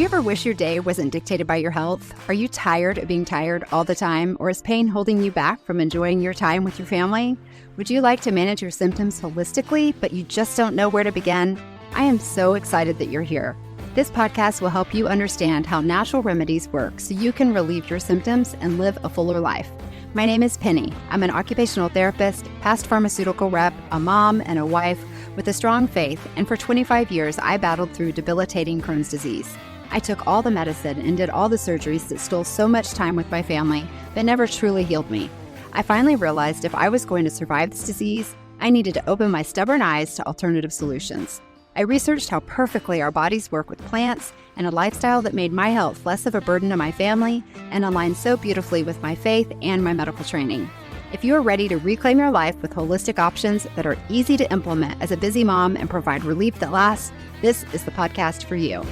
you ever wish your day wasn't dictated by your health? Are you tired of being tired all the time, or is pain holding you back from enjoying your time with your family? Would you like to manage your symptoms holistically, but you just don't know where to begin? I am so excited that you're here. This podcast will help you understand how natural remedies work so you can relieve your symptoms and live a fuller life. My name is Penny. I'm an occupational therapist, past pharmaceutical rep, a mom, and a wife with a strong faith, and for 25 years, I battled through debilitating Crohn's disease. I took all the medicine and did all the surgeries that stole so much time with my family, but never truly healed me. I finally realized if I was going to survive this disease, I needed to open my stubborn eyes to alternative solutions. I researched how perfectly our bodies work with plants and a lifestyle that made my health less of a burden to my family and aligned so beautifully with my faith and my medical training. If you are ready to reclaim your life with holistic options that are easy to implement as a busy mom and provide relief that lasts, this is the podcast for you.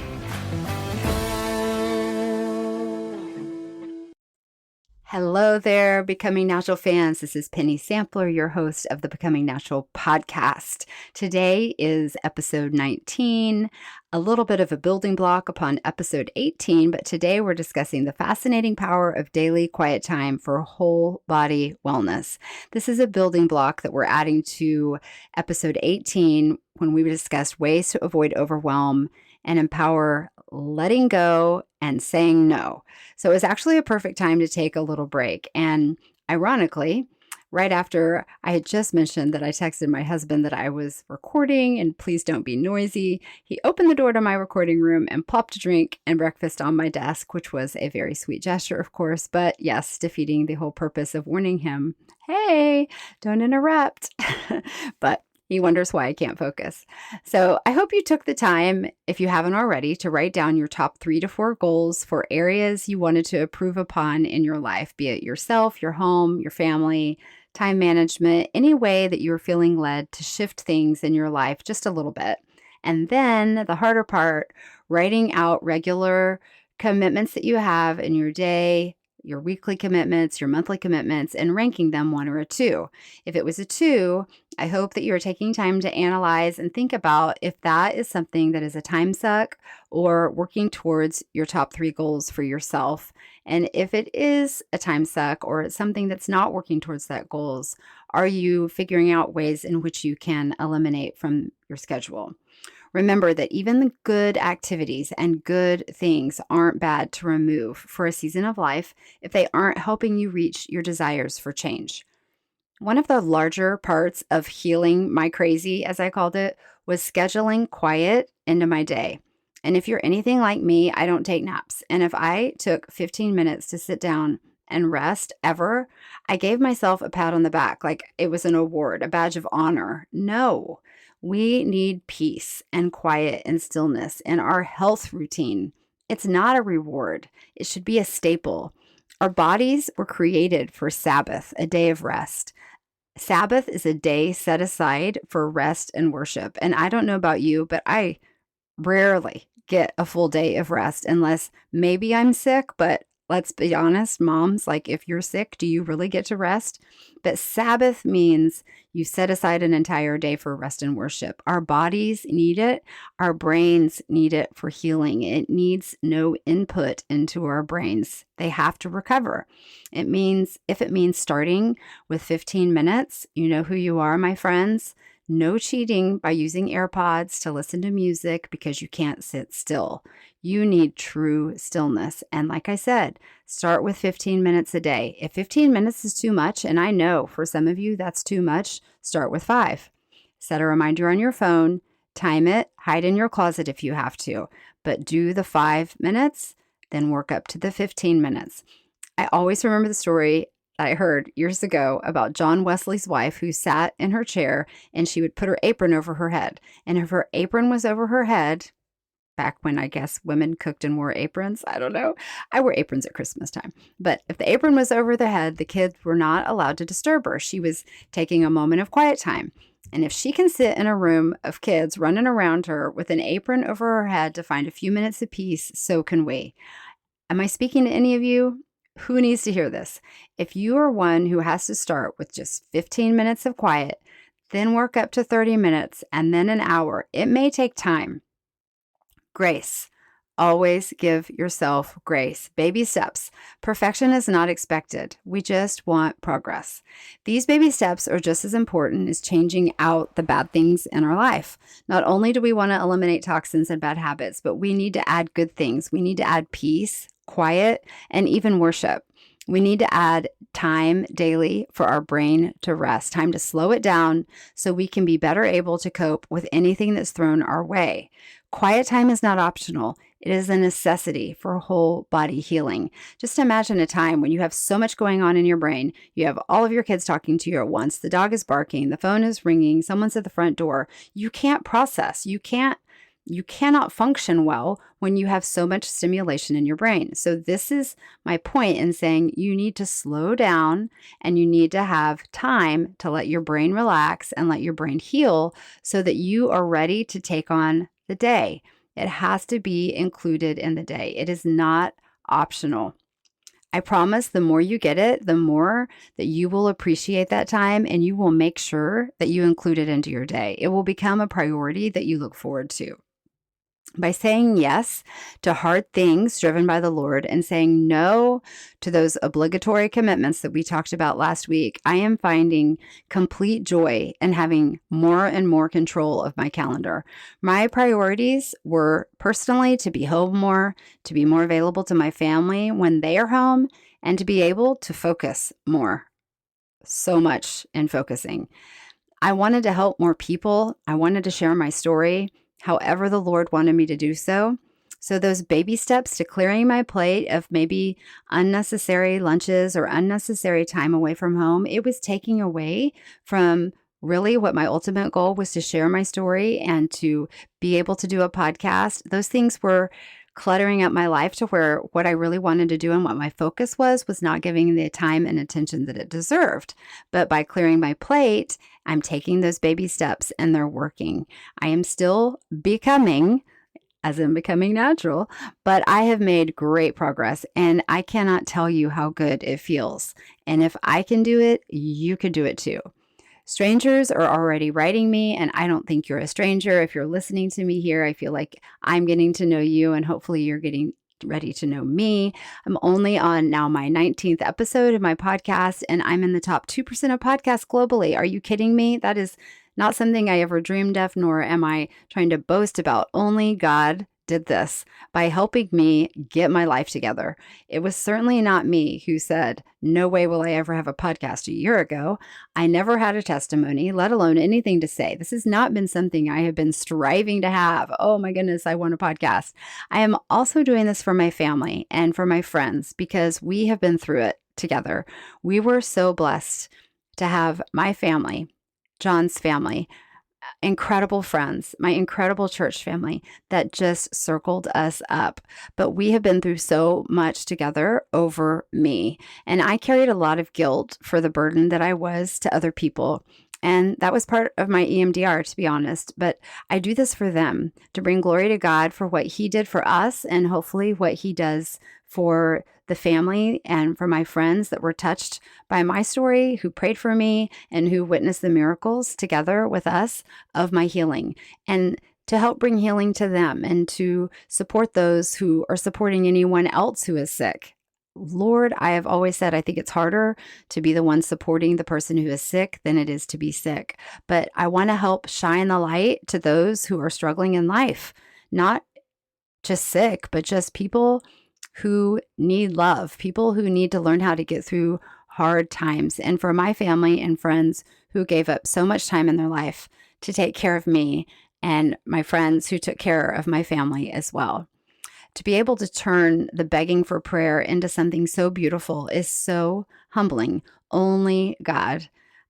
Hello there, Becoming Natural fans. This is Penny Sampler, your host of the Becoming Natural podcast. Today is episode 19, a little bit of a building block upon episode 18, but today we're discussing the fascinating power of daily quiet time for whole body wellness. This is a building block that we're adding to episode 18 when we discussed ways to avoid overwhelm and empower letting go and saying no. So it was actually a perfect time to take a little break. And ironically, right after I had just mentioned that I texted my husband that I was recording and please don't be noisy, he opened the door to my recording room and plopped a drink and breakfast on my desk, which was a very sweet gesture, of course, but yes, defeating the whole purpose of warning him, hey, don't interrupt. But he wonders why I can't focus. So I hope you took the time, if you haven't already, to write down your top 3 to 4 goals for areas you wanted to improve upon in your life, be it yourself, your home, your family, time management, any way that you're feeling led to shift things in your life just a little bit. And then the harder part, writing out regular commitments that you have in your day, your weekly commitments, your monthly commitments, and ranking them 1 or a 2. If it was a 2, I hope that you're taking time to analyze and think about if that is something that is a time suck or working towards your top 3 goals for yourself. And if it is a time suck or it's something that's not working towards that goals, are you figuring out ways in which you can eliminate from your schedule? Remember that even the good activities and good things aren't bad to remove for a season of life if they aren't helping you reach your desires for change. One of the larger parts of healing my crazy, as I called it, was scheduling quiet into my day. And if you're anything like me, I don't take naps. And if I took 15 minutes to sit down and rest ever, I gave myself a pat on the back like it was an award, a badge of honor. No. We need peace and quiet and stillness in our health routine. It's not a reward. It should be a staple. Our bodies were created for Sabbath, a day of rest. Sabbath is a day set aside for rest and worship. And I don't know about you, but I rarely get a full day of rest unless maybe I'm sick, but let's be honest, moms, like if you're sick, do you really get to rest? But Sabbath means you set aside an entire day for rest and worship. Our bodies need it. Our brains need it for healing. It needs no input into our brains. They have to recover. If it means starting with 15 minutes, you know who you are, my friends. No cheating by using AirPods to listen to music because you can't sit still. You need true stillness. And like I said, start with 15 minutes a day. If 15 minutes is too much, and I know for some of you that's too much, start with 5. Set a reminder on your phone, time it, hide in your closet if you have to, but do the 5 minutes, then work up to the 15 minutes. I always remember the story I heard years ago about John Wesley's wife who sat in her chair and she would put her apron over her head. And if her apron was over her head, back when I guess women cooked and wore aprons, I don't know. I wear aprons at Christmas time. But if the apron was over the head, the kids were not allowed to disturb her. She was taking a moment of quiet time. And if she can sit in a room of kids running around her with an apron over her head to find a few minutes of peace, so can we. Am I speaking to any of you? Who needs to hear this? If you are one who has to start with just 15 minutes of quiet, then work up to 30 minutes and then an hour, it may take time. Grace, Always give yourself grace. Baby steps. Perfection is not expected. We just want progress. These baby steps are just as important as changing out the bad things in our life. Not only do we want to eliminate toxins and bad habits, but we need to add good things. We need to add peace, quiet, and even worship. We need to add time daily for our brain to rest, time to slow it down so we can be better able to cope with anything that's thrown our way. Quiet time is not optional. It is a necessity for whole body healing. Just imagine a time when you have so much going on in your brain. You have all of your kids talking to you at once. The dog is barking. The phone is ringing. Someone's at the front door. You can't process. You cannot function well when you have so much stimulation in your brain. So this is my point in saying you need to slow down and you need to have time to let your brain relax and let your brain heal so that you are ready to take on the day. It has to be included in the day. It is not optional. I promise the more you get it, the more that you will appreciate that time and you will make sure that you include it into your day. It will become a priority that you look forward to. By saying yes to hard things driven by the Lord and saying no to those obligatory commitments that we talked about last week, I am finding complete joy in having more and more control of my calendar. My priorities were personally to be home more, to be more available to my family when they are home, and to be able to focus more. So much in focusing. I wanted to help more people. I wanted to share my story however the Lord wanted me to do so. So those baby steps to clearing my plate of maybe unnecessary lunches or unnecessary time away from home, it was taking away from really what my ultimate goal was, to share my story and to be able to do a podcast. Those things were cluttering up my life to where what I really wanted to do and what my focus was not giving the time and attention that it deserved. But by clearing my plate, I'm taking those baby steps and they're working. I am still becoming, as in becoming natural, but I have made great progress and I cannot tell you how good it feels. And if I can do it, you can do it too. Strangers are already writing me, and I don't think you're a stranger. If you're listening to me here, I feel like I'm getting to know you, and hopefully you're getting ready to know me. I'm only on now my 19th episode of my podcast, and I'm in the top 2% of podcasts globally. Are you kidding me? That is not something I ever dreamed of, nor am I trying to boast about. Only God did this by helping me get my life together. It was certainly not me who said, no way will I ever have a podcast a year ago. I never had a testimony, let alone anything to say. This has not been something I have been striving to have. Oh my goodness, I want a podcast. I am also doing this for my family and for my friends because we have been through it together. We were so blessed to have my family, John's family, incredible friends, my incredible church family that just circled us up. But we have been through so much together over me. And I carried a lot of guilt for the burden that I was to other people. And that was part of my EMDR, to be honest. But I do this for them, to bring glory to God for what He did for us and hopefully what He does for the family and for my friends that were touched by my story, who prayed for me and who witnessed the miracles together with us of my healing, and to help bring healing to them and to support those who are supporting anyone else who is sick. Lord, I have always said, I think it's harder to be the one supporting the person who is sick than it is to be sick. But I want to help shine the light to those who are struggling in life, not just sick, but just people who need love, people who need to learn how to get through hard times. And for my family and friends who gave up so much time in their life to take care of me, and my friends who took care of my family as well. To be able to turn the begging for prayer into something so beautiful is so humbling. Only God.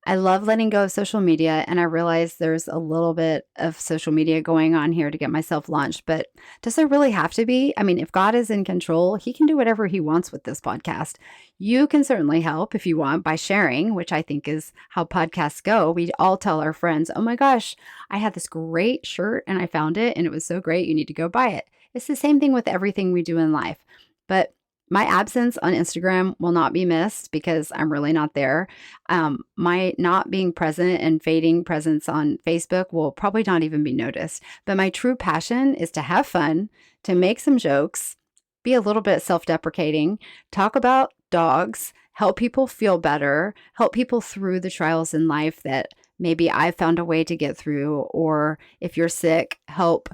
I love letting go of social media, and I realize there's a little bit of social media going on here to get myself launched, but does there really have to be? I mean, if God is in control, He can do whatever He wants with this podcast. You can certainly help if you want by sharing, which I think is how podcasts go. We all tell our friends, oh my gosh, I had this great shirt and I found it and it was so great. You need to go buy it. It's the same thing with everything we do in life. But My absence on Instagram will not be missed because I'm really not there. My not being present and fading presence on Facebook will probably not even be noticed. But my true passion is to have fun, to make some jokes, be a little bit self-deprecating, talk about dogs, help people feel better, help people through the trials in life that maybe I found a way to get through, or if you're sick, help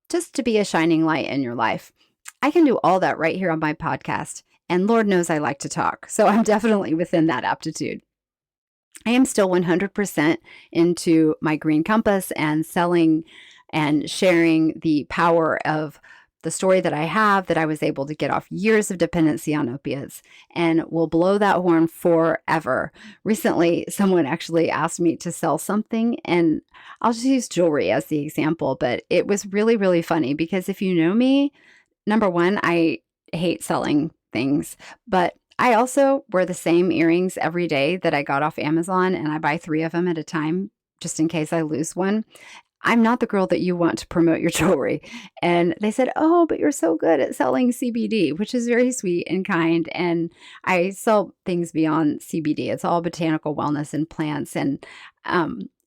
just to be a shining light in your life. I can do all that right here on my podcast. And Lord knows I like to talk. So I'm definitely within that aptitude. I am still 100% into my green compass and selling and sharing the power of the story that I have, that I was able to get off years of dependency on opiates, and will blow that horn forever. Recently, someone actually asked me to sell something, and I'll just use jewelry as the example, but it was really, really funny because if you know me, number one, I hate selling things, but I also wear the same earrings every day that I got off Amazon, and I buy 3 of them at a time just in case I lose one. I'm not the girl that you want to promote your jewelry. And they said, oh, but you're so good at selling CBD, which is very sweet and kind. And I sell things beyond CBD. It's all botanical wellness and plants. And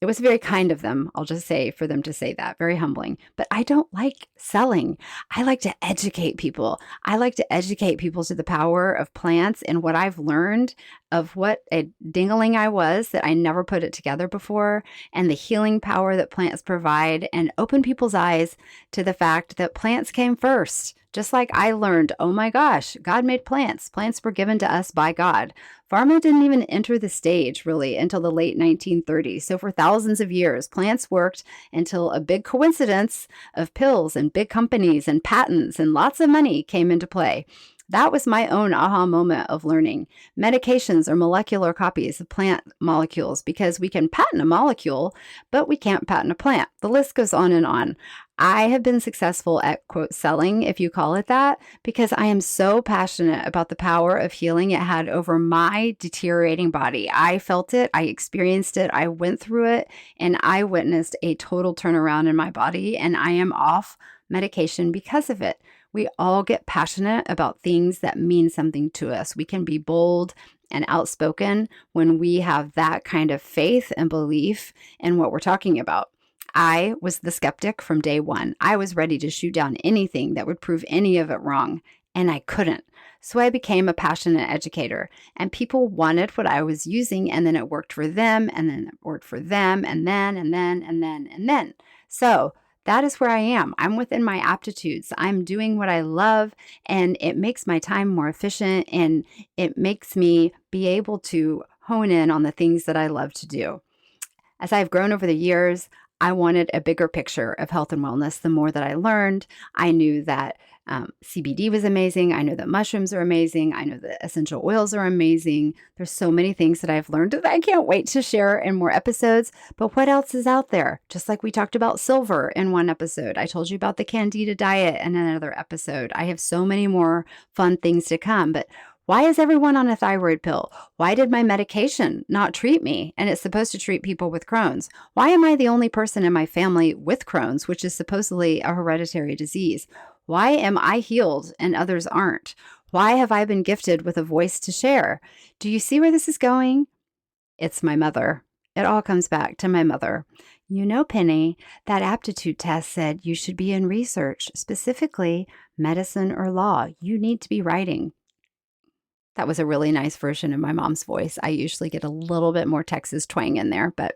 it was very kind of them, I'll just say, for them to say that. Very humbling. But I don't like selling. I like to educate people. I like to educate people to the power of plants and what I've learned of what a dingaling I was that I never put it together before, and the healing power that plants provide, and open people's eyes to the fact that plants came first. Just like I learned, oh my gosh, God made plants. Plants were given to us by God. Pharma didn't even enter the stage really until the late 1930s. So for thousands of years, plants worked until a big coincidence of pills and big companies and patents and lots of money came into play. That was my own aha moment of learning. Medications are molecular copies of plant molecules because we can patent a molecule, but we can't patent a plant. The list goes on and on. I have been successful at, quote, selling, if you call it that, because I am so passionate about the power of healing it had over my deteriorating body. I felt it, I experienced it, I went through it, and I witnessed a total turnaround in my body, and I am off medication because of it. We all get passionate about things that mean something to us. We can be bold and outspoken when we have that kind of faith and belief in what we're talking about. I was the skeptic from day one. I was ready to shoot down anything that would prove any of it wrong, and I couldn't. So I became a passionate educator, and people wanted what I was using, and then it worked for them, and then it worked for them, and then. So that is where I am. I'm within my aptitudes. I'm doing what I love, and it makes my time more efficient, and it makes me be able to hone in on the things that I love to do. As I've grown over the years, I wanted a bigger picture of health and wellness. The more that I learned, I knew that CBD was amazing. I know that mushrooms are amazing. I know that essential oils are amazing. There's so many things that I've learned that I can't wait to share in more episodes. But what else is out there? Just like we talked about silver in one episode. I told you about the Candida diet in another episode. I have so many more fun things to come. But why is everyone on a thyroid pill? Why did my medication not treat me? And it's supposed to treat people with Crohn's. Why am I the only person in my family with Crohn's, which is supposedly a hereditary disease? Why am I healed and others aren't? Why have I been gifted with a voice to share? Do you see where this is going? It's my mother. It all comes back to my mother. You know, Penny, that aptitude test said you should be in research, specifically medicine or law. You need to be writing. That was a really nice version of my mom's voice. I usually get a little bit more Texas twang in there, but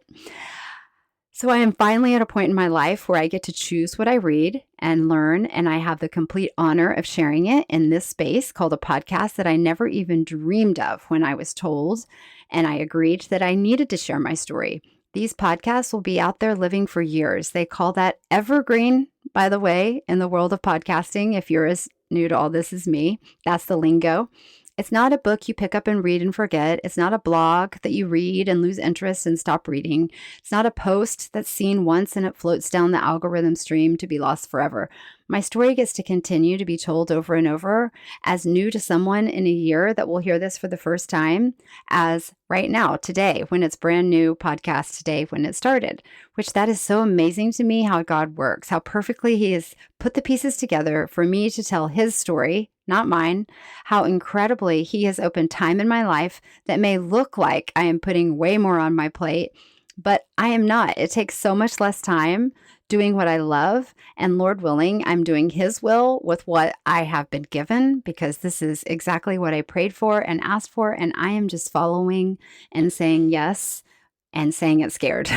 so I am finally at a point in my life where I get to choose what I read and learn, and I have the complete honor of sharing it in this space called a podcast that I never even dreamed of when I was told, and I agreed that I needed to share my story. These podcasts will be out there living for years. They call that evergreen, by the way, in the world of podcasting. If you're as new to all this as me, that's the lingo. It's not a book you pick up and read and forget. It's not a blog that you read and lose interest and stop reading. It's not a post that's seen once and it floats down the algorithm stream to be lost forever. My story gets to continue to be told over and over as new to someone in a year that will hear this for the first time, as right now, today, when it's brand new podcast today, when it started, which that is so amazing to me how God works, how perfectly He has put the pieces together for me to tell His story, not mine, how incredibly He has opened time in my life that may look like I am putting way more on my plate, but I am not. It takes so much less time doing what I love. And Lord willing, I'm doing His will with what I have been given, because this is exactly what I prayed for and asked for. And I am just following and saying yes and saying it scared.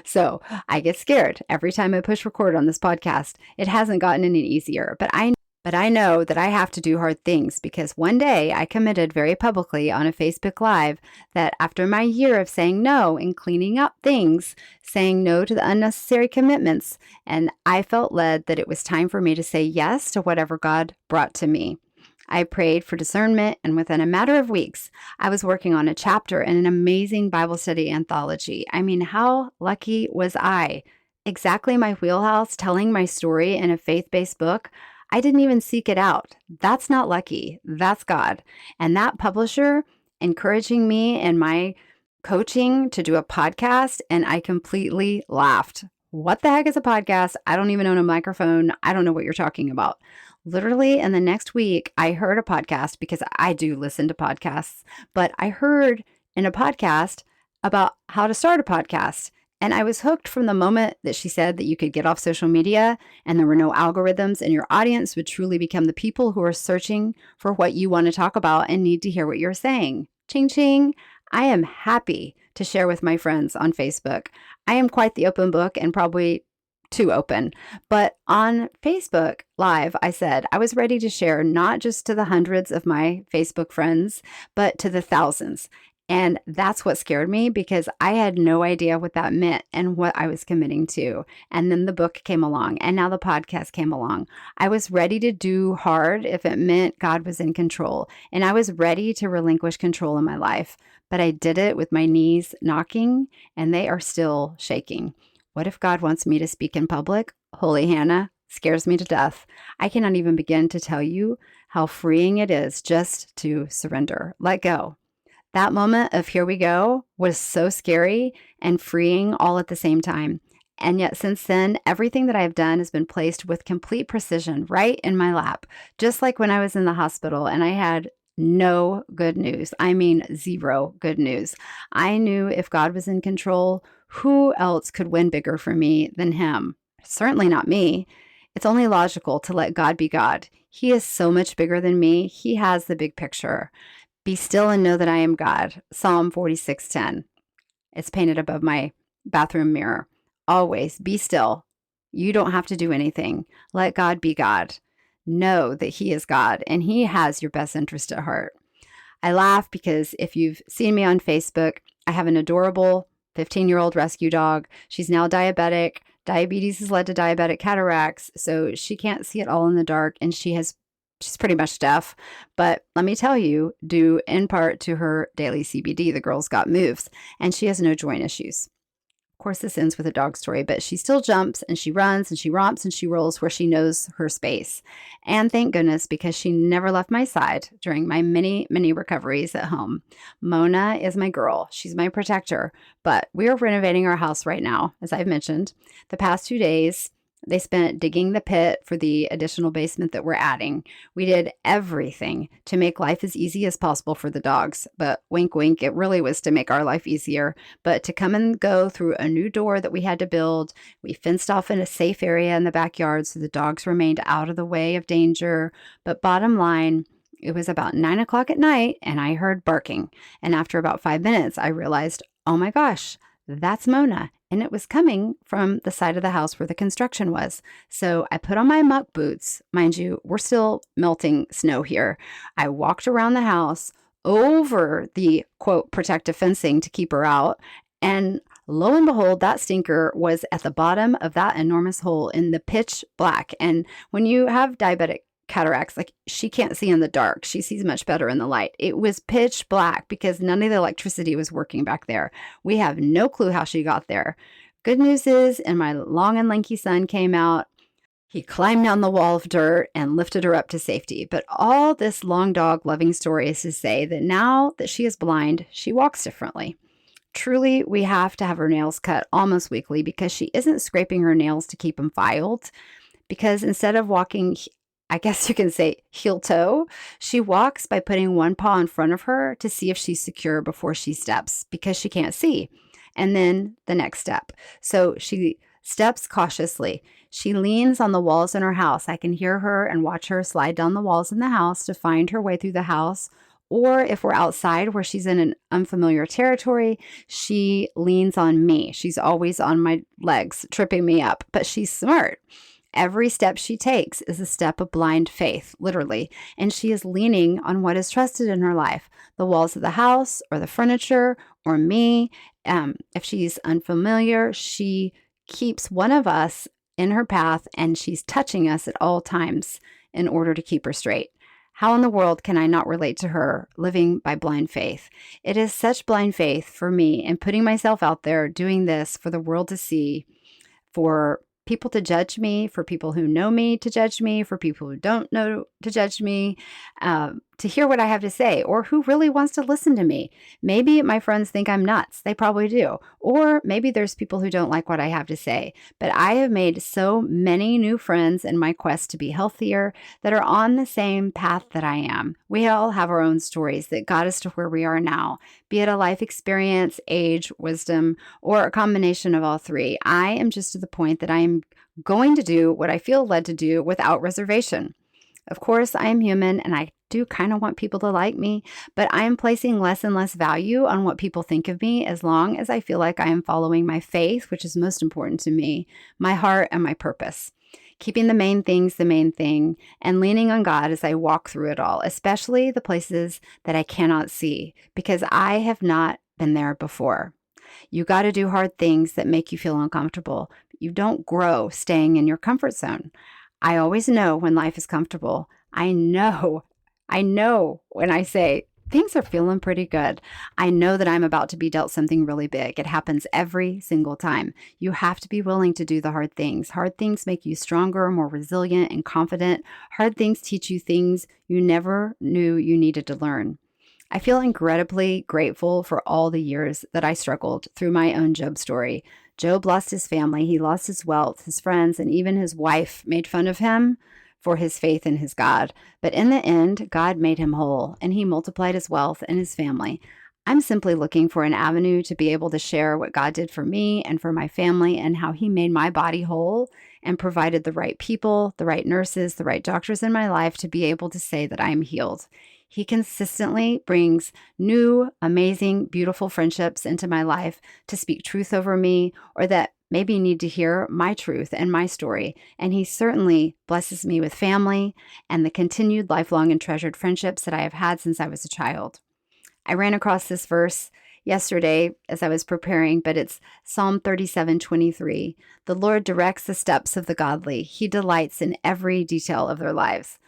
So I get scared every time I push record on this podcast. It hasn't gotten any easier, but I know that I have to do hard things, because one day I committed very publicly on a Facebook Live that after my year of saying no and cleaning up things, saying no to the unnecessary commitments, and I felt led that it was time for me to say yes to whatever God brought to me. I prayed for discernment, and within a matter of weeks, I was working on a chapter in an amazing Bible study anthology. I mean, how lucky was I? Exactly my wheelhouse, telling my story in a faith-based book. I didn't even seek it out. That's not lucky. That's God. And that publisher encouraging me in my coaching to do a podcast, and I completely laughed. What the heck is a podcast? I don't even own a microphone. I don't know what you're talking about. Literally, in the next week, I heard a podcast, because I do listen to podcasts, but I heard in a podcast about how to start a podcast. And I was hooked from the moment that she said that you could get off social media and there were no algorithms, and your audience would truly become the people who are searching for what you want to talk about and need to hear what you're saying. Ching, ching. I am happy to share with my friends on Facebook. I am quite the open book, and probably too open. But on Facebook Live, I said I was ready to share not just to the hundreds of my Facebook friends, but to the thousands. And that's what scared me, because I had no idea what that meant and what I was committing to. And then the book came along, and now the podcast came along. I was ready to do hard if it meant God was in control. And I was ready to relinquish control in my life. But I did it with my knees knocking, and they are still shaking. What if God wants me to speak in public? Holy Hannah, scares me to death. I cannot even begin to tell you how freeing it is just to surrender, let go. That moment of here we go was so scary and freeing all at the same time. And yet since then, everything that I've done has been placed with complete precision right in my lap, just like when I was in the hospital and I had no good news. I mean, zero good news. I knew if God was in control, who else could win bigger for me than Him? Certainly not me. It's only logical to let God be God. He is so much bigger than me. He has the big picture. Be still and know that I am God. Psalm 46:10. It's painted above my bathroom mirror. Always be still. You don't have to do anything. Let God be God. Know that He is God and He has your best interest at heart. I laugh because if you've seen me on Facebook, I have an adorable 15-year-old rescue dog. She's now diabetic. Diabetes has led to diabetic cataracts, so she can't see at all in the dark, and she's pretty much deaf. But let me tell you, due in part to her daily CBD, the girl's got moves, and she has no joint issues. Of course, this ends with a dog story, but she still jumps and she runs and she romps and she rolls where she knows her space. And thank goodness, because she never left my side during my many, many recoveries at home. Mona is my girl. She's my protector. But we are renovating our house right now, as I've mentioned. The past 2 days, they spent digging the pit for the additional basement that we're adding. We did everything to make life as easy as possible for the dogs. But wink, wink, it really was to make our life easier. But to come and go through a new door that we had to build, we fenced off in a safe area in the backyard so the dogs remained out of the way of danger. But bottom line, it was about 9 o'clock at night and I heard barking. And after about 5 minutes, I realized, oh my gosh, that's Mona. And it was coming from the side of the house where the construction was. So I put on my muck boots. Mind you, we're still melting snow here. I walked around the house over the, quote, protective fencing to keep her out. And lo and behold, that stinker was at the bottom of that enormous hole in the pitch black. And when you have diabetic cataracts, like she can't see in the dark. She sees much better in the light. It was pitch black because none of the electricity was working back there. We have no clue how she got there. Good news is, and my long and lanky son came out. He climbed down the wall of dirt and lifted her up to safety. But all this long dog loving story is to say that now that she is blind, she walks differently. Truly, we have to have her nails cut almost weekly because she isn't scraping her nails to keep them filed. Because instead of walking, I guess you can say heel toe, she walks by putting one paw in front of her to see if she's secure before she steps because she can't see. And then the next step. So she steps cautiously. She leans on the walls in her house. I can hear her and watch her slide down the walls in the house to find her way through the house. Or if we're outside where she's in an unfamiliar territory, she leans on me. She's always on my legs, tripping me up, but she's smart. Every step she takes is a step of blind faith, literally, and she is leaning on what is trusted in her life, the walls of the house or the furniture or me. If she's unfamiliar, she keeps one of us in her path and she's touching us at all times in order to keep her straight. How in the world can I not relate to her living by blind faith? It is such blind faith for me and putting myself out there doing this for the world to see, for people to judge me, for people who know me to judge me, for people who don't know to judge me, to hear what I have to say, or who really wants to listen to me. Maybe my friends think I'm nuts. They probably do. Or maybe there's people who don't like what I have to say. But I have made so many new friends in my quest to be healthier that are on the same path that I am. We all have our own stories that got us to where we are now, be it a life experience, age, wisdom, or a combination of all three. I am just to the point that I am going to do what I feel led to do without reservation. Of course, I am human and I do kind of want people to like me, but I am placing less and less value on what people think of me as long as I feel like I am following my faith, which is most important to me, my heart, and my purpose. Keeping the main things the main thing and leaning on God as I walk through it all, especially the places that I cannot see, because I have not been there before. You got to do hard things that make you feel uncomfortable. You don't grow staying in your comfort zone. I always know when life is comfortable. I know when I say things are feeling pretty good. I know that I'm about to be dealt something really big. It happens every single time. You have to be willing to do the hard things. Hard things make you stronger, more resilient, and confident. Hard things teach you things you never knew you needed to learn. I feel incredibly grateful for all the years that I struggled through my own Job story. Job lost his family, he lost his wealth, his friends, and even his wife made fun of him for his faith in his God. But in the end, God made him whole, and he multiplied his wealth and his family. I'm simply looking for an avenue to be able to share what God did for me and for my family and how he made my body whole and provided the right people, the right nurses, the right doctors in my life to be able to say that I am healed. He consistently brings new, amazing, beautiful friendships into my life to speak truth over me or that maybe need to hear my truth and my story. And he certainly blesses me with family and the continued lifelong and treasured friendships that I have had since I was a child. I ran across this verse yesterday as I was preparing, but it's Psalm 37:23. The Lord directs the steps of the godly. He delights in every detail of their lives.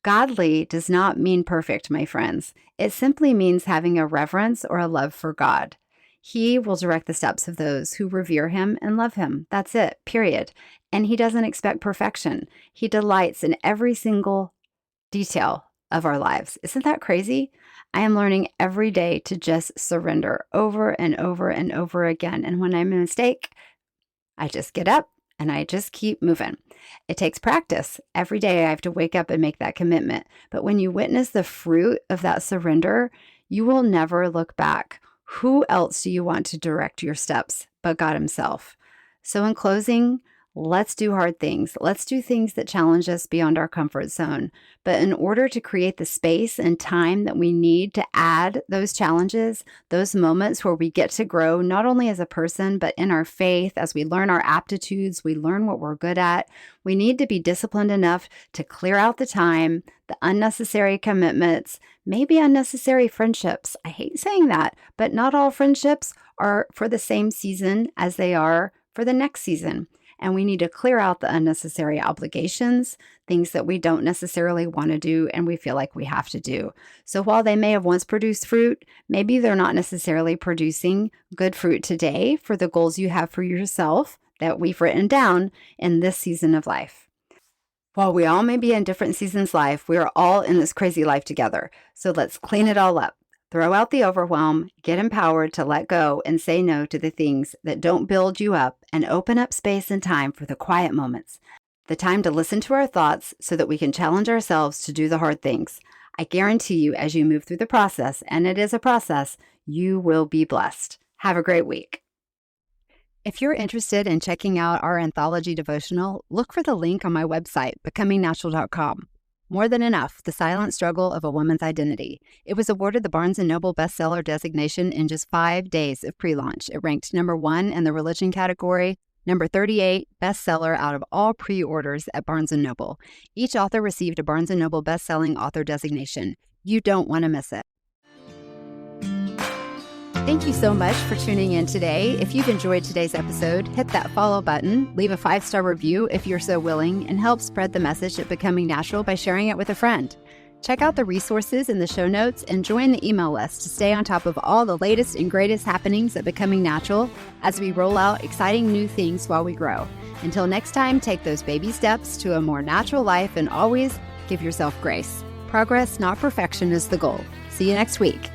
Godly does not mean perfect, my friends. It simply means having a reverence or a love for God. He will direct the steps of those who revere him and love him. That's it, period. And he doesn't expect perfection. He delights in every single detail of our lives. Isn't that crazy? I am learning every day to just surrender over and over and over again. And when I make a mistake, I just get up and I just keep moving. It takes practice. Every day I have to wake up and make that commitment. But when you witness the fruit of that surrender, you will never look back. Who else do you want to direct your steps but God himself? So in closing, let's do hard things. Let's do things that challenge us beyond our comfort zone. But in order to create the space and time that we need to add those challenges, those moments where we get to grow, not only as a person, but in our faith, as we learn our aptitudes, we learn what we're good at, we need to be disciplined enough to clear out the time, the unnecessary commitments, maybe unnecessary friendships. I hate saying that, but not all friendships are for the same season as they are for the next season. And we need to clear out the unnecessary obligations, things that we don't necessarily want to do and we feel like we have to do. So while they may have once produced fruit, maybe they're not necessarily producing good fruit today for the goals you have for yourself that we've written down in this season of life. While we all may be in different seasons of life, we are all in this crazy life together. So let's clean it all up. Throw out the overwhelm, get empowered to let go and say no to the things that don't build you up, and open up space and time for the quiet moments, the time to listen to our thoughts so that we can challenge ourselves to do the hard things. I guarantee you, as you move through the process, and it is a process, you will be blessed. Have a great week. If you're interested in checking out our anthology devotional, look for the link on my website, becomingnatural.com. More Than Enough, The Silent Struggle of a Woman's Identity. It was awarded the Barnes & Noble bestseller designation in just 5 days of pre-launch. It ranked number 1 in the religion category, number 38 bestseller out of all pre-orders at Barnes & Noble. Each author received a Barnes & Noble bestselling author designation. You don't want to miss it. Thank you so much for tuning in today. If you've enjoyed today's episode, hit that follow button, leave a 5-star review if you're so willing, and help spread the message of Becoming Natural by sharing it with a friend. Check out the resources in the show notes and join the email list to stay on top of all the latest and greatest happenings at Becoming Natural as we roll out exciting new things while we grow. Until next time, take those baby steps to a more natural life and always give yourself grace. Progress, not perfection, is the goal. See you next week.